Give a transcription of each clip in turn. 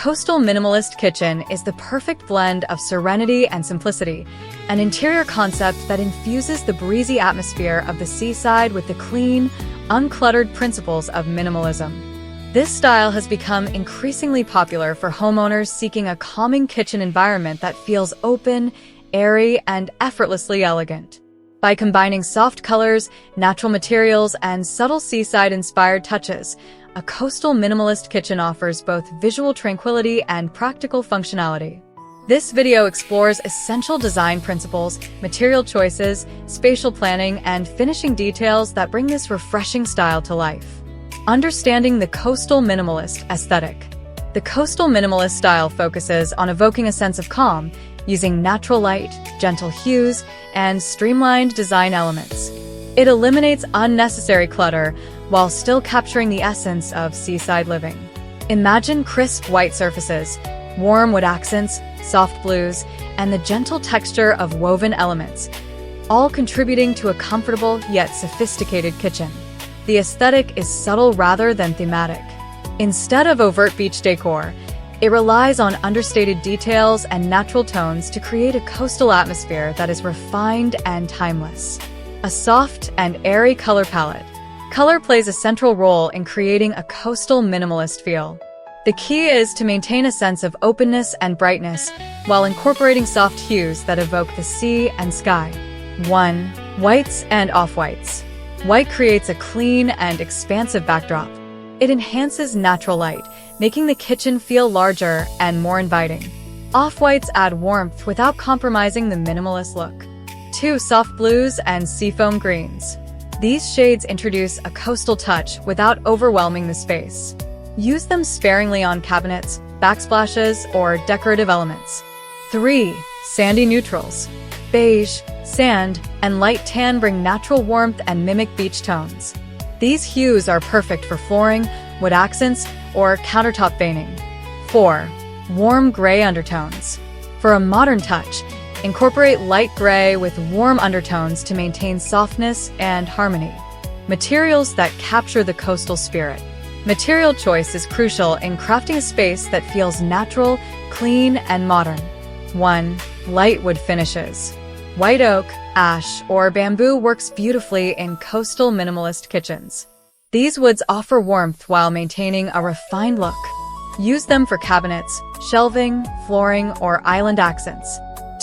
coastal minimalist kitchen is the perfect blend of serenity and simplicity, an interior concept that infuses the breezy atmosphere of the seaside with the clean, uncluttered principles of minimalism. This style has become increasingly popular for homeowners seeking a calming kitchen environment that feels open, airy, and effortlessly elegant. By combining soft colors, natural materials, and subtle seaside-inspired touches, a coastal minimalist kitchen offers both visual tranquility and practical functionality. This video explores essential design principles, material choices, spatial planning, and finishing details that bring this refreshing style to life. Understanding the coastal minimalist aesthetic. The coastal minimalist style focuses on evoking a sense of calm, using natural light, gentle hues, and streamlined design elements. It eliminates unnecessary clutter while still capturing the essence of seaside living. Imagine crisp white surfaces, warm wood accents, soft blues, and the gentle texture of woven elements, all contributing to a comfortable yet sophisticated kitchen. The aesthetic is subtle rather than thematic. Instead of overt beach decor, it relies on understated details and natural tones to create a coastal atmosphere that is refined and timeless. A soft and airy color palette. Color plays a central role in creating a coastal minimalist feel. The key is to maintain a sense of openness and brightness while incorporating soft hues that evoke the sea and sky. 1. Whites and off-whites. White creates a clean and expansive backdrop. It enhances natural light, making the kitchen feel larger and more inviting. Off-whites add warmth without compromising the minimalist look. 2. Soft blues and seafoam greens. These shades introduce a coastal touch without overwhelming the space. Use them sparingly on cabinets, backsplashes, or decorative elements. 3. Sandy neutrals. Beige, sand, and light tan bring natural warmth and mimic beach tones. These hues are perfect for flooring, wood accents, or countertop veining. 4. Warm gray undertones. For a modern touch, incorporate light gray with warm undertones to maintain softness and harmony. Materials that capture the coastal spirit. Material choice is crucial in crafting a space that feels natural, clean, and modern. 1. Light wood finishes. White oak, ash, or bamboo works beautifully in coastal minimalist kitchens. These woods offer warmth while maintaining a refined look. Use them for cabinets, shelving, flooring, or island accents.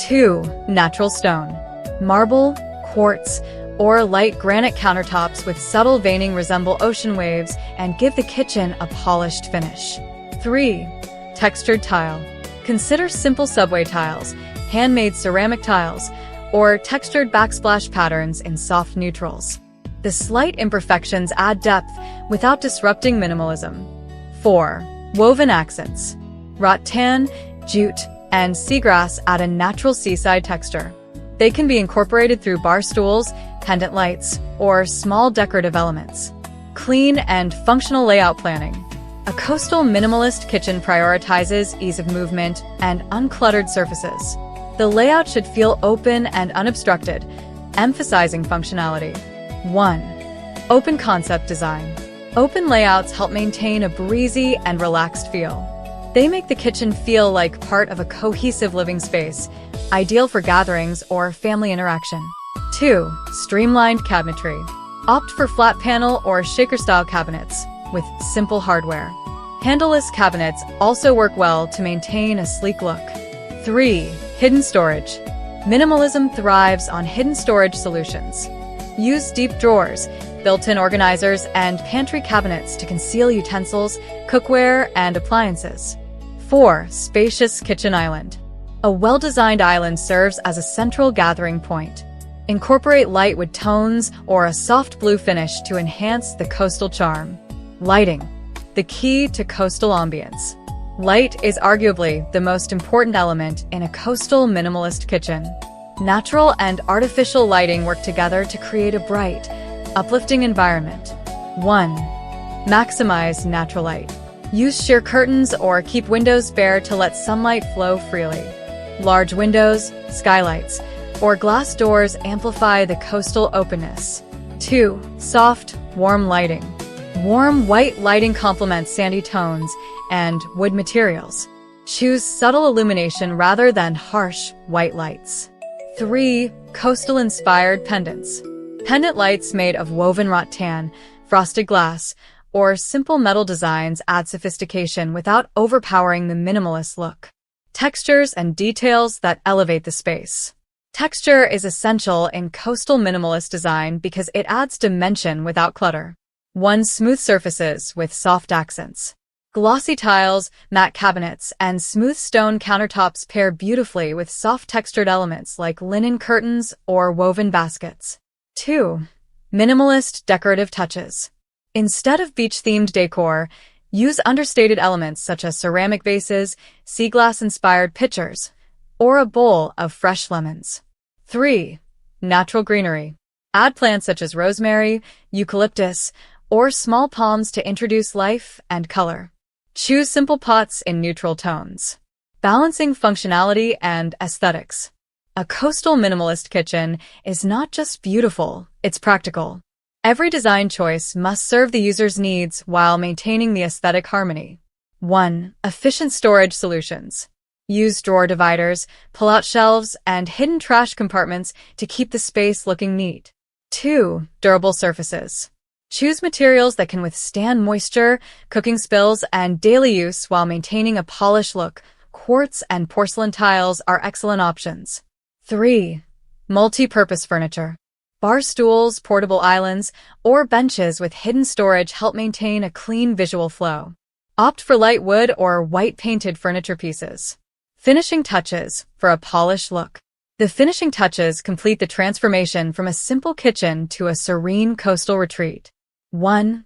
2. Natural stone. Marble, quartz, or light granite countertops with subtle veining resemble ocean waves and give the kitchen a polished finish. 3. Textured tile. Consider simple subway tiles, handmade ceramic tiles, or textured backsplash patterns in soft neutrals. The slight imperfections add depth without disrupting minimalism. 4. Woven accents. Rattan, jute, and seagrass add a natural seaside texture. They can be incorporated through bar stools, pendant lights, or small decorative elements. Clean and functional layout planning. A coastal minimalist kitchen prioritizes ease of movement and uncluttered surfaces. The layout should feel open and unobstructed, emphasizing functionality. 1. Open concept design. Open layouts help maintain a breezy and relaxed feel. They make the kitchen feel like part of a cohesive living space, ideal for gatherings or family interaction. 2. Streamlined cabinetry. Opt for flat panel or shaker-style cabinets with simple hardware. Handleless cabinets also work well to maintain a sleek look. 3. Hidden storage. Minimalism thrives on hidden storage solutions. Use deep drawers, built-in organizers, and pantry cabinets to conceal utensils, cookware, and appliances. 4. Spacious kitchen island. A well-designed island serves as a central gathering point. Incorporate light wood tones or a soft blue finish to enhance the coastal charm. Lighting. The key to coastal ambience. Light is arguably the most important element in a coastal minimalist kitchen. Natural and artificial lighting work together to create a bright, uplifting environment. 1. Maximize natural light. Use sheer curtains or keep windows bare to let sunlight flow freely. Large windows, skylights, or glass doors amplify the coastal openness. 2. Soft, warm lighting. Warm white lighting complements sandy tones and wood materials. Choose subtle illumination rather than harsh, white lights. 3. Coastal-inspired pendants. Pendant lights made of woven rattan, frosted glass, or simple metal designs add sophistication without overpowering the minimalist look. Textures and details that elevate the space. Texture is essential in coastal minimalist design because it adds dimension without clutter. 1. Smooth surfaces with soft accents. Glossy tiles, matte cabinets, and smooth stone countertops pair beautifully with soft textured elements like linen curtains or woven baskets. 2. Minimalist decorative touches. Instead of beach-themed decor, use understated elements such as ceramic vases, sea glass-inspired pitchers, or a bowl of fresh lemons. 3. Natural greenery. Add plants such as rosemary, eucalyptus, or small palms to introduce life and color. Choose simple pots in neutral tones. Balancing functionality and aesthetics. A coastal minimalist kitchen is not just beautiful, it's practical. Every design choice must serve the user's needs while maintaining the aesthetic harmony. 1. Efficient storage solutions. Use drawer dividers, pull-out shelves, and hidden trash compartments to keep the space looking neat. 2. Durable surfaces. Choose materials that can withstand moisture, cooking spills, and daily use while maintaining a polished look. Quartz and porcelain tiles are excellent options. 3. Multi-purpose furniture. Bar stools, portable islands, or benches with hidden storage help maintain a clean visual flow. Opt for light wood or white-painted furniture pieces. Finishing touches for a polished look. The finishing touches complete the transformation from a simple kitchen to a serene coastal retreat. 1.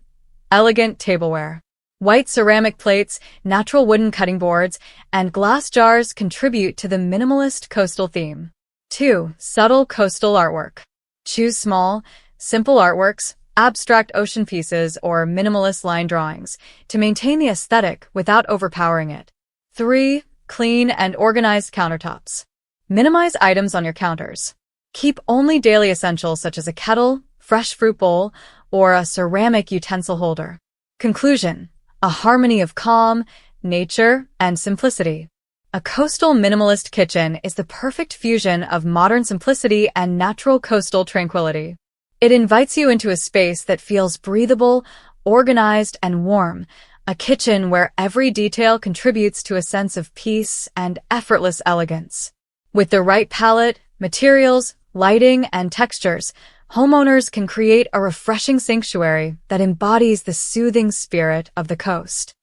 Elegant tableware. White ceramic plates, natural wooden cutting boards, and glass jars contribute to the minimalist coastal theme. 2. Subtle coastal artwork. Choose small, simple artworks, abstract ocean pieces, or minimalist line drawings to maintain the aesthetic without overpowering it. 3. Clean and organized countertops. Minimize items on your counters. Keep only daily essentials such as a kettle, fresh fruit bowl, or a ceramic utensil holder. Conclusion: a harmony of calm, nature, and simplicity. A coastal minimalist kitchen is the perfect fusion of modern simplicity and natural coastal tranquility. It invites you into a space that feels breathable, organized, and warm, a kitchen where every detail contributes to a sense of peace and effortless elegance. With the right palette, materials, lighting, and textures, homeowners can create a refreshing sanctuary that embodies the soothing spirit of the coast.